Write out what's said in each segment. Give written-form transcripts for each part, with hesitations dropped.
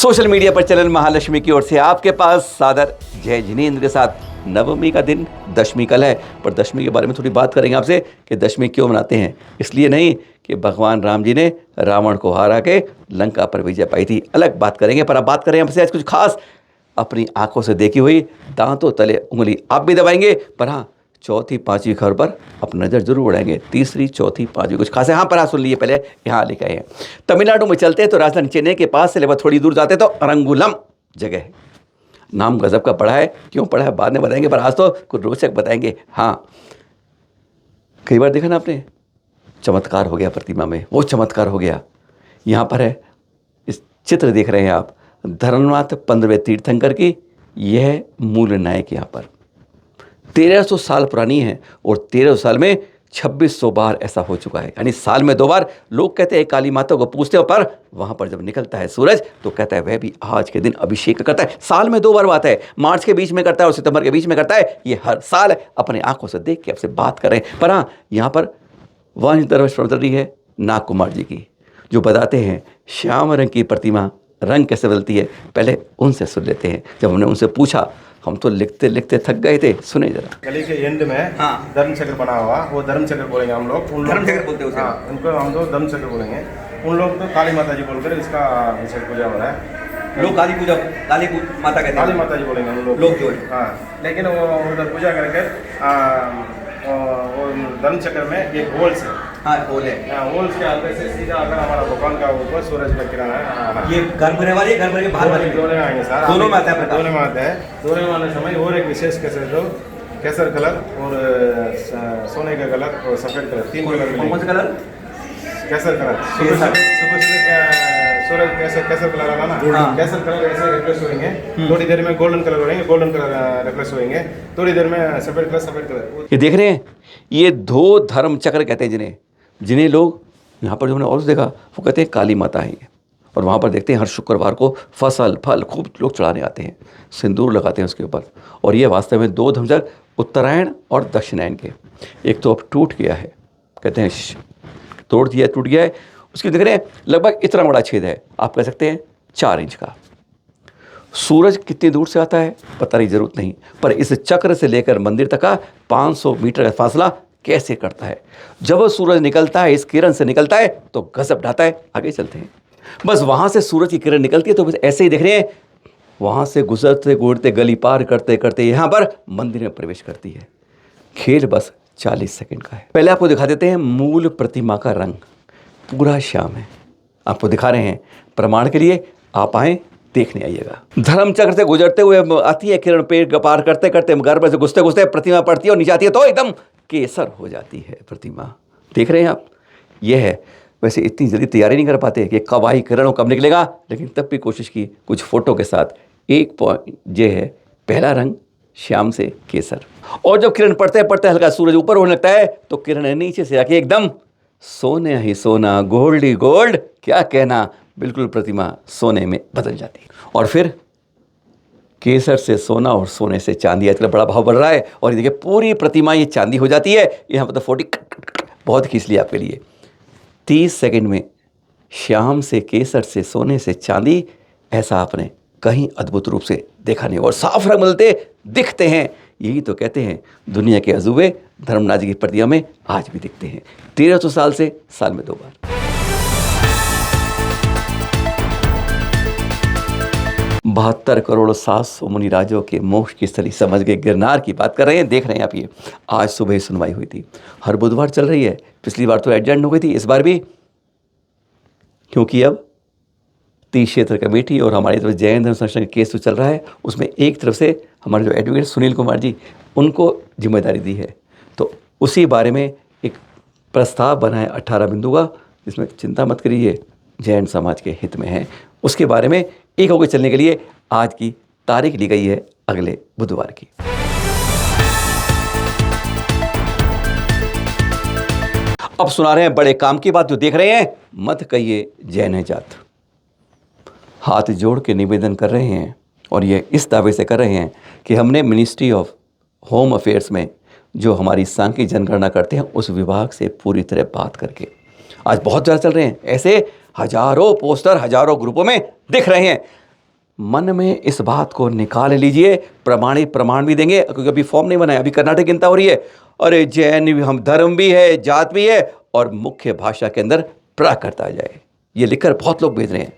Social media पर channel Mahalakshmi की ओर से आपके पास सादर जय जिनेंद्र के साथ नवमी का दिन दशमी कल है। पर दशमी के बारे में थोड़ी बात करेंगे आपसे कि दशमी क्यों मनाते हैं। इसलिए नहीं कि भगवान राम जी ने रावण को हरा के लंका पर विजय पाई थी, अलग बात करेंगे। पर अब बात करें आपसे आज कुछ खास अपनी आंखों से देखी हुई, दांतों तले उंगली आप भी दबाएंगे, पर हाँ चौथी पांचवी खबर पर अपनी नज़र जरूर उड़ाएंगे। तीसरी चौथी पांचवी कुछ खास है। हाँ पर आप सुन लीजिए, पहले यहाँ लिखे हैं। तमिलनाडु में चलते हैं तो राजधानी चेन्नई के पास से लगभग थोड़ी दूर जाते तो अरंगुलम जगह है। नाम गजब का पड़ा है, क्यों पड़ा है बाद में बताएंगे, पर आज तो कुछ रोचक बताएंगे। हाँ कई बार देखा ना आपने, चमत्कार हो गया प्रतिमा में, वो चमत्कार हो गया। यहाँ पर है, इस चित्र देख रहे हैं आप, धर्मनाथ 15वें तीर्थंकर की यह मूल नायक यहाँ पर 1300 साल पुरानी है और 1300 साल में 2600 बार ऐसा हो चुका है। यानी साल में 2 बार लोग कहते हैं काली माता को पूछते हो, पर वहाँ पर जब निकलता है सूरज तो कहता है वह भी आज के दिन अभिषेक करता है। साल में 2 बार बात है, मार्च के बीच में करता है और सितंबर के बीच में करता है। ये हर साल अपने आंखों से देख के आपसे बात कर रहे हैं। पर हाँ यहाँ पर वंश रही है नाग कुमार जी की, जो बताते हैं श्याम रंग की प्रतिमा रंग कैसे बदलती है। पहले उनसे सुन लेते हैं। जब हमने उनसे पूछा, हम तो लिखते लिखते थक गए थे, सुने जरा। गली के एंड में धर्म चक्र बना हुआ, वो धर्म चक्र बोलेंगे हम लोग। धर्म चक्र बोलते हैं उसे। हाँ, उनको हम तो धर्म चक्र बोलेंगे। उन लोग तो काली माता जी बोलकर इसका विशेष पूजा हो रहा है। लोग काली माता कहते हैं, काली माता जी बोलेंगे हम लोग जो है। हाँ, लेकिन वो उधर पूजा करके वो धर्म चक्र में एक होल्स है। हाँ होल है। होल्स के आगे से सीधा अगर हमारा दुकान का ऊपर सूरज का किरण है। ये गर्भगृह वाली, गर्भगृह के बाहर वाली दोनों में आएंगे सर, दोनों में आता है। दोनों में आता है। दोनों में आने समय और एक विशेष कैसे तो केसर कलर और सोने का कलर और सफेद कलर, 3 कलर मिलेंगे। कौन सा कलर? केसर कलर। सुबह सूरज केसर कलर आना ना, केसर कलर ऐसे रिफ्रेश होंगे। थोड़ी देर में गोल्डन कलर होंगे, गोल्डन कलर रिफ्रेश होंगे। थोड़ी देर में सफेद कलर। ये देख रहे हैं, ये 2 धर्म चक्र कहते हैं जिन्हें लोग यहाँ पर जो हमने और देखा वो कहते हैं काली माता है। और वहाँ पर देखते हैं हर शुक्रवार को फसल फल खूब लोग चढ़ाने आते हैं, सिंदूर लगाते हैं उसके ऊपर। और ये वास्तव में 2 धर्मचक्र उत्तरायण और दक्षिणायन के, एक तो अब टूट गया है, कहते हैं तोड़ दिया टूट गया है। उसकी देख रहे हैं लगभग इतना बड़ा छेद है, आप कह सकते हैं 4 इंच का। सूरज कितनी दूर से आता है पता नहीं, जरूरत नहीं, पर इस चक्र से लेकर मंदिर तक का 500 मीटर का फासला कैसे करता है। जब सूरज निकलता है, इस किरण से निकलता है तो गजब ढाता है। आगे चलते हैं, बस वहाँ से सूरज की किरण निकलती है तो बस ऐसे ही देख रहे हैं, वहाँ से गुजरते गुजरते गली पार करते करते यहाँ पर मंदिर में प्रवेश करती है। खेल बस 40 सेकंड का है। पहले आपको दिखा देते हैं मूल प्रतिमा का रंग पूरा श्याम है। आपको दिखा रहे हैं प्रमाण के लिए, आप आए देखने आइएगा। धर्म चक्र से गुजरते हुए आती है किरण, पेड़ पार करते करते गर्भ से घुसते घुसते प्रतिमा पड़ती है और नीचे आती है तो एकदम केसर हो जाती है प्रतिमा। देख रहे हैं आप, यह है। वैसे इतनी जल्दी तैयारी नहीं कर पाते कि कब आई किरण और कब निकलेगा, लेकिन तब भी कोशिश की कुछ फोटो के साथ। एक पॉइंट ये है, पहला रंग श्याम से केसर, और जब किरण पड़ते पड़ते हल्का सूरज ऊपर होने लगता है तो किरण नीचे से आके एकदम सोने ही सोना, गोल्ड ही गोल्ड, क्या कहना, बिल्कुल प्रतिमा सोने में बदल जाती है। और फिर केसर से सोना और सोने से चांदी, आजकल बड़ा भाव बढ़ रहा है। और ये देखिए पूरी प्रतिमा ये चांदी हो जाती है। यहाँ पर तो 40 बहुत खींच लिया आपके लिए। 30 सेकंड में श्याम से केसर से सोने से चांदी, ऐसा आपने कहीं अद्भुत रूप से देखा नहीं। और साफ रंग बदलते दिखते हैं। यही तो कहते हैं दुनिया के अजूबे धर्मनाथ जी की प्रतिमा में आज भी दिखते हैं। 1300 साल से साल में 2 बार। 72 करोड़ 700 मुनिराजों के मोक्ष की स्थली समझ गए गिरनार की बात कर रहे हैं। देख रहे हैं आप, ये आज सुबह ही सुनवाई हुई थी। हर बुधवार चल रही है, पिछली बार तो एडजर्न हो गई थी, इस बार भी, क्योंकि अब 30 क्षेत्र कमेटी और हमारी तरफ जैन धर्म संरक्षण का केस तो चल रहा है। उसमें एक तरफ से हमारे जो एडवोकेट सुनील कुमार जी, उनको जिम्मेदारी दी है। तो उसी बारे में एक प्रस्ताव बना है 18 बिंदु का, जिसमें चिंता मत करिए जैन समाज के हित में है। उसके बारे में एक होकर चलने के लिए आज की तारीख ली गई है अगले बुधवार की। अब सुना रहे हैं बड़े काम की बात, जो देख रहे हैं मत कहिए जैन है जात। हाथ जोड़ के निवेदन कर रहे हैं और ये इस दावे से कर रहे हैं कि हमने मिनिस्ट्री ऑफ होम अफेयर्स में जो हमारी सांख्यिक जनगणना करते हैं उस विभाग से पूरी तरह बात करके, आज बहुत ज़्यादा चल रहे हैं ऐसे हजारों पोस्टर हजारों ग्रुपों में दिख रहे हैं। मन में इस बात को निकाल लीजिए, प्रमाणित प्रमाण भी देंगे, क्योंकि अभी फॉर्म नहीं बनाया, अभी कर्नाटक गिनता हो रही है। अरे जैन भी, हम धर्म भी है, जात भी है, और मुख्य भाषा के अंदर प्राकृत आ जाए, ये लिखकर बहुत लोग भेज रहे हैं।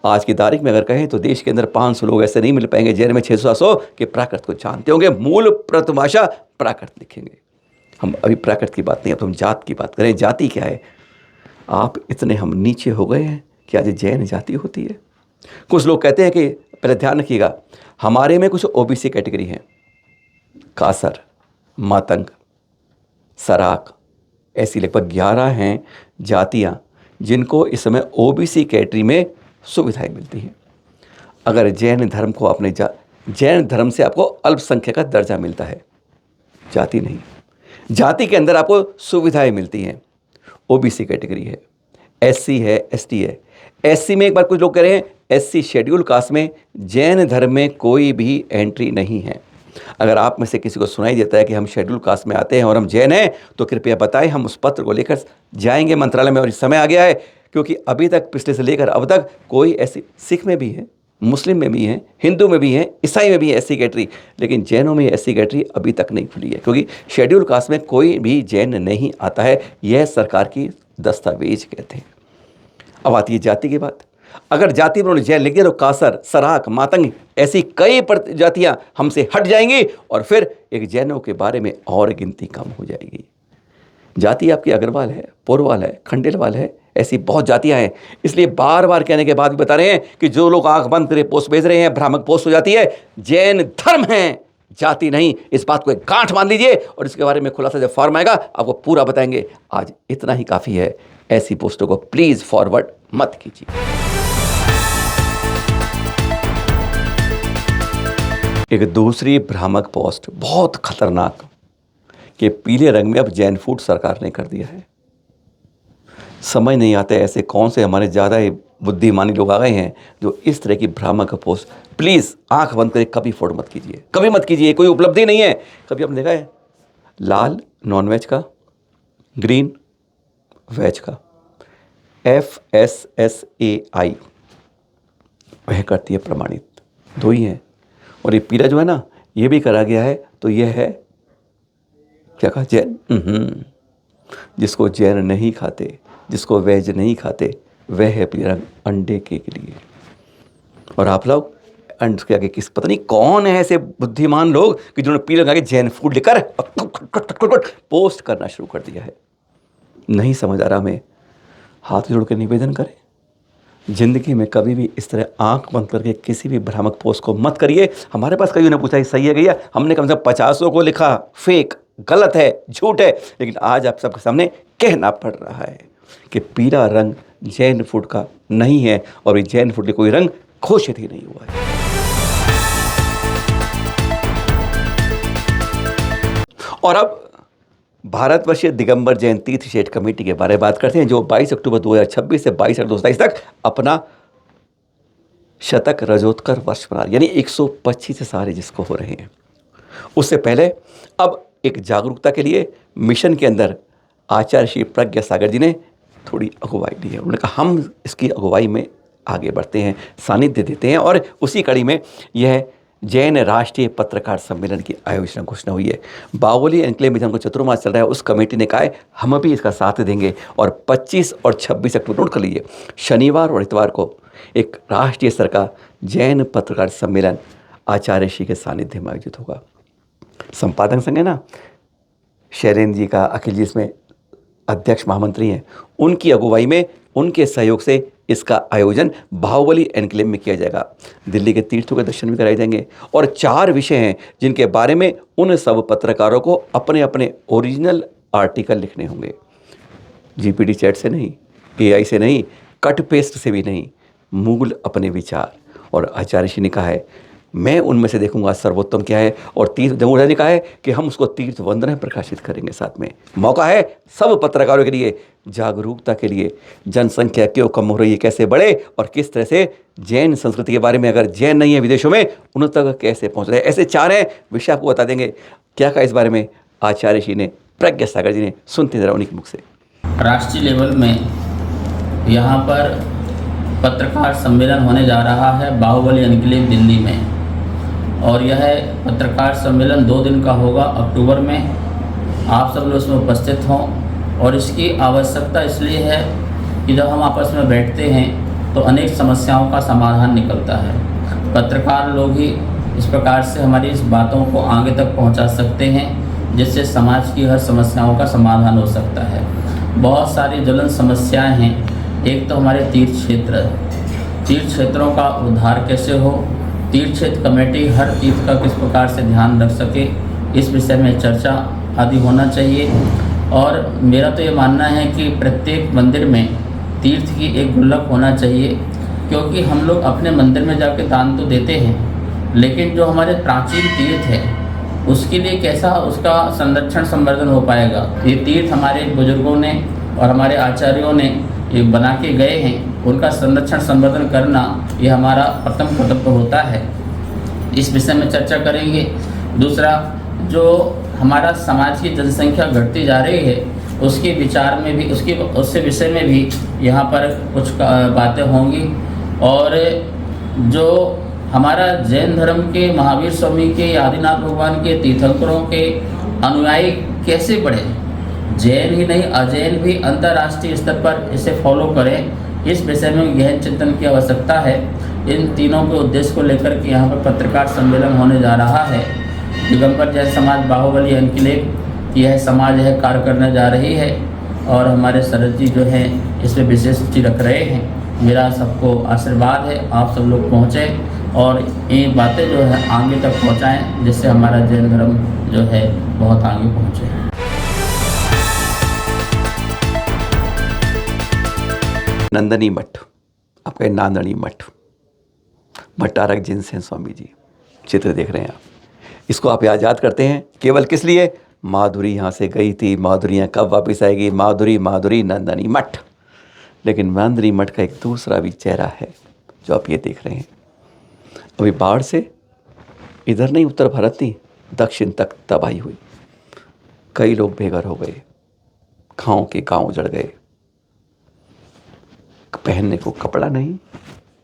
आज की तारीख में अगर कहें तो देश के अंदर 500 लोग ऐसे नहीं मिल पाएंगे, जैन में 600 कि प्राकृत को जानते होंगे, मूल प्रतिभाषा प्राकृत लिखेंगे। हम अभी प्राकृत की बात नहीं, अब तो हम जात की बात करें। जाति क्या है? आप इतने हम नीचे हो गए हैं कि आज जैन जाति होती है। कुछ लोग कहते हैं कि, पहले ध्यान रखिएगा, हमारे में कुछ ओबीसी कैटेगरी हैं, कासर, मातंग, सराक, ऐसी लगभग 11 हैं जातियां जिनको इस समय ओबीसी कैटेगरी में सुविधाएं मिलती हैं। अगर जैन धर्म को अपने जैन धर्म से आपको अल्पसंख्यक का दर्जा मिलता है, जाति नहीं। जाति के अंदर आपको सुविधाएं मिलती हैं, ओबीसी कैटेगरी है, एससी है, एसटी है। एससी में एक बार कुछ लोग कह रहे हैं, एससी शेड्यूल कास्ट में जैन धर्म में कोई भी एंट्री नहीं है। अगर आप में से किसी को सुनाई देता है कि हम शेड्यूल कास्ट में आते हैं और हम जैन हैं, तो कृपया बताएं, हम उस पत्र को लेकर जाएंगे मंत्रालय में। और इस समय आ गया है, क्योंकि अभी तक, पिछले से लेकर अब तक, कोई ऐसी, सिख में भी है, मुस्लिम में भी है, हिंदू में भी है, ईसाई में भी है ऐसी कैटेगरी, लेकिन जैनों में ऐसी कैटेगरी अभी तक नहीं खुली है, क्योंकि शेड्यूल कास्ट में कोई भी जैन नहीं आता है। यह सरकार की दस्तावेज कहते हैं। अब आती है जाति की बात। अगर जाति में उन्होंने जैन लिख दिया तो कासर, सराक, मातंग, ऐसी कई जातियां हमसे हट जाएंगी, और फिर एक जैनों के बारे में और गिनती कम हो जाएगी। जाति आपकी अग्रवाल है, पोरवाल है, खंडेलवाल है, ऐसी बहुत जातियां हैं। इसलिए बार बार कहने के बाद भी बता रहे हैं कि जो लोग आंख बंद करे पोस्ट भेज रहे हैं, भ्रामक पोस्ट हो जाती है। जैन धर्म है, जाति नहीं। इस बात को एक गांठ मान लीजिए, और इसके बारे में खुलासा जब फॉर्म आएगा आपको पूरा बताएंगे। आज इतना ही काफ़ी है। ऐसी पोस्टों को प्लीज़ फॉरवर्ड मत कीजिए। एक दूसरी भ्रामक पोस्ट, बहुत खतरनाक, कि पीले रंग में अब जैन फूड सरकार ने कर दिया है। समझ नहीं आता ऐसे कौन से हमारे ज़्यादा बुद्धिमानी लोग आ गए हैं जो इस तरह की भ्रामक पोस्ट, प्लीज़ आंख बंद करके कभी फॉरवर्ड मत कीजिए, कभी मत कीजिए। कोई उपलब्धि नहीं है। कभी आपने देखा है लाल नॉनवेज का, ग्रीन वेज का, FSSAI वह करती है प्रमाणित, 2 ही हैं। और ये पीला जो है ना, ये भी करा गया है, तो यह है क्या कहा, जैन। जिसको जैन नहीं खाते, जिसको वेज नहीं खाते, वह है पीला रंग अंडे के लिए। और आप लोग अंड के आगे किस, पता नहीं कौन है ऐसे बुद्धिमान लोग कि जिन्होंने पीले रंग आगे जैन फूड लिखकर पोस्ट करना शुरू कर दिया है। नहीं समझ आ रहा, हमें हाथ जोड़ के निवेदन करें, ज़िंदगी में कभी भी इस तरह आंख बंद करके किसी भी भ्रामक पोस्ट को मत करिए। हमारे पास कभी ने पूछा सही है गया, हमने कम से कम 50 को लिखा फेक, गलत है, झूठ है, लेकिन आज आप सबके सामने कहना पड़ रहा है कि पीला रंग जैन फूड का नहीं है, और ये जैन फूड के कोई रंग घोषित ही नहीं हुआ है। और अब भारतवर्षीय दिगंबर जैन तीर्थ क्षेत्र कमेटी के बारे में बात करते हैं, जो 22 अक्टूबर 2026 से 22 अक्टूबर 2027 तक अपना शतक रजोत्तर वर्ष मना, यानी 125 साल जिसको हो रहे हैं। उससे पहले अब एक जागरूकता के लिए मिशन के अंदर आचार्य श्री प्रज्ञा सागर जी ने थोड़ी अगुवाई दी है। उन्होंने कहा हम इसकी अगुवाई में आगे बढ़ते हैं, सानिध्य देते हैं, और उसी कड़ी में यह जैन राष्ट्रीय पत्रकार सम्मेलन की आयोजन घोषणा हुई है। बावली एनक्लेव में जहाँ चतुर्मास चल रहा है, उस कमेटी ने कहा है हम भी इसका साथ देंगे, और 25 और 26 अक्टूबर नोट कर लीजिए, शनिवार और इतवार को एक राष्ट्रीय स्तर का जैन पत्रकार सम्मेलन आचार्य श्री के सानिध्य में आयोजित होगा। संपादक संघ है ना, शैलेंद्र जी का, अखिल जी इसमें अध्यक्ष महामंत्री हैं, उनकी अगुवाई में, उनके सहयोग से इसका आयोजन बाहुबली एनक्लेव में किया जाएगा। दिल्ली के तीर्थों के दर्शन भी कराए जाएंगे, और 4 विषय हैं जिनके बारे में उन सब पत्रकारों को अपने अपने ओरिजिनल आर्टिकल लिखने होंगे। GPT चैट से नहीं, AI से नहीं, कट पेस्ट से भी नहीं, मूल अपने विचार। और आचार्य श्री ने कहा है मैं उनमें से देखूंगा सर्वोत्तम क्या है, और तीर्थ जमुना ने कहा है कि हम उसको तीर्थ वंदना प्रकाशित करेंगे। साथ में मौका है सब पत्रकारों के लिए, जागरूकता के लिए, जनसंख्या क्यों कम हो रही है, कैसे बढ़े, और किस तरह से जैन संस्कृति के बारे में, अगर जैन नहीं है विदेशों में, उन तक कैसे पहुँच रहे हैं। ऐसे 4 हैं विषय, आपको बता देंगे क्या कहा इस बारे में आचार्य श्री ने, प्रज्ञा सागर जी ने। सुनते जरा उन्हीं के मुख से। राष्ट्रीय लेवल में यहाँ पर पत्रकार सम्मेलन होने जा रहा है बाहुबली एन्क्लेव दिल्ली में। और यह पत्रकार सम्मेलन 2 दिन का होगा अक्टूबर में। आप सब लोग इसमें उपस्थित हों। और इसकी आवश्यकता इसलिए है कि जब हम आपस में बैठते हैं तो अनेक समस्याओं का समाधान निकलता है। पत्रकार लोग ही इस प्रकार से हमारी इस बातों को आगे तक पहुंचा सकते हैं जिससे समाज की हर समस्याओं का समाधान हो सकता है। बहुत सारी ज्वलन समस्याएं हैं। एक तो हमारे तीर्थ क्षेत्रों का उद्धार कैसे हो, तीर्थ क्षेत्र कमेटी हर तीर्थ का किस प्रकार से ध्यान रख सके, इस विषय में चर्चा आदि होना चाहिए। और मेरा तो ये मानना है कि प्रत्येक मंदिर में तीर्थ की एक गुल्लक होना चाहिए, क्योंकि हम लोग अपने मंदिर में जाके दान तो देते हैं, लेकिन जो हमारे प्राचीन तीर्थ है उसके लिए कैसा उसका संरक्षण संवर्धन हो पाएगा। ये तीर्थ हमारे बुजुर्गों ने और हमारे आचार्यों ने ये बना के गए हैं, उनका संरक्षण संवर्धन करना ये हमारा प्रथम कर्तव्य होता है। इस विषय में चर्चा करेंगे। दूसरा, जो हमारा समाज की जनसंख्या घटती जा रही है उसके विचार में भी उसके विषय में भी यहाँ पर कुछ बातें होंगी। और जो हमारा जैन धर्म के महावीर स्वामी के, आदिनाथ भगवान के, तीर्थंकरों के अनुयायी कैसे बढ़े, जैन ही नहीं अजैन भी अंतर्राष्ट्रीय स्तर पर इसे फॉलो करें, इस विषय में गहन चिंतन की आवश्यकता है। इन तीनों के उद्देश्य को लेकर के यहाँ पर पत्रकार सम्मेलन होने जा रहा है। दिगंबर जैन समाज बाहुबली एन्क्लेव यह समाज है कार्य करने जा रही है और हमारे शरद जी जो हैं इसमें विशेष रुचि रख रहे हैं। मेरा सबको आशीर्वाद है आप सब लोग पहुँचे और ये बातें जो है आगे तक पहुँचाएँ, जिससे हमारा जैन धर्म जो है बहुत आगे पहुँचे। नंदनी मठ, आपका नांदनी मठ, भट्टारक जिनसेन स्वामी जी चित्र देख रहे हैं आप। इसको आप याद करते हैं केवल किस लिए? माधुरी यहाँ से गई थी, माधुरी यहाँ कब वापस आएगी, माधुरी माधुरी नंदनी मठ। लेकिन नंदनी मठ का एक दूसरा भी चेहरा है जो आप ये देख रहे हैं। अभी बाढ़ से इधर नहीं, उत्तर भारत नहीं, दक्षिण तक तबाही हुई। कई लोग बेघर हो गए, गाँव के गाँव उजड़ गए, पहनने को कपड़ा नहीं,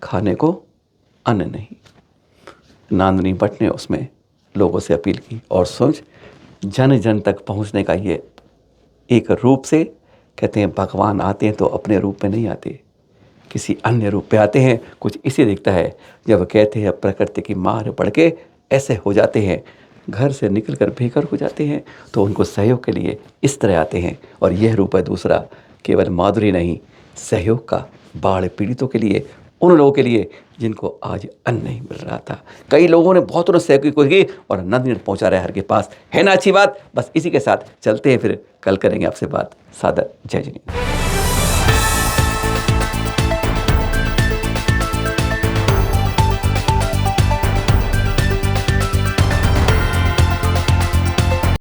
खाने को अन्न नहीं। नांदनी मठ ने उसमें लोगों से अपील की और सोच जन जन तक पहुंचने का ये एक रूप से कहते हैं भगवान आते हैं तो अपने रूप में नहीं आते, किसी अन्य रूप में आते हैं। कुछ इसे दिखता है जब कहते हैं प्रकृति की मार पड़ के ऐसे हो जाते हैं, घर से निकल कर बेघर हो जाते हैं, तो उनको सहयोग के लिए इस तरह आते हैं। और यह रूप है दूसरा, केवल माधुरी नहीं, सहयोग का बाढ़ पीड़ितों के लिए, उन लोगों के लिए जिनको आज अन्न नहीं मिल रहा था। कई लोगों ने बहुत उन्हें सहयोग की कोशिश की और नंदनी पहुंचा रहा है हर के पास, है ना अच्छी बात। बस इसी के साथ चलते हैं, फिर कल करेंगे आपसे बात। सादर जय जिनेन्द्र।